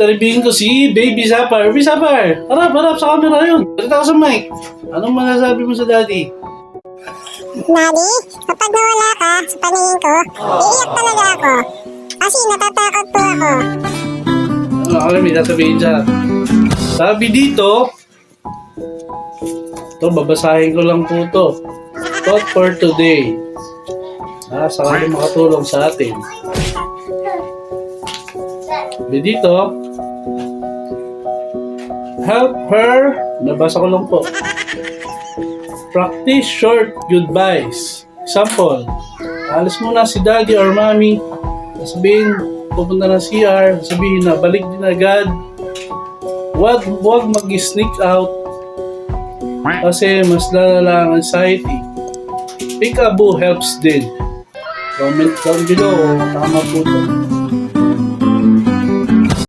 Taribihin ko si Baby Sapphire. Baby Sapphire, harap sa camera yun. Salita ka sa mic. Anong masasabi mo sa daddy? Daddy, kapag nawala ka sa paningin ko, iiyak talaga ako. Kasi natatakot po ako. Ano ka may sasabihin siya? Sabi dito, ito, babasahin ko lang po ito. Thought for today. Sakali makatulong sa atin. Sabi dito, help her, nabasa ko lang po. Practice short goodbyes. Example, alis muna si daddy or mommy. Sabihin, pupunta na CR. Sabihin na, balik din agad. Huwag mag-sneak out. Kasi mas lalala ang anxiety. Peekaboo helps din. Comment down below. Tama po ito.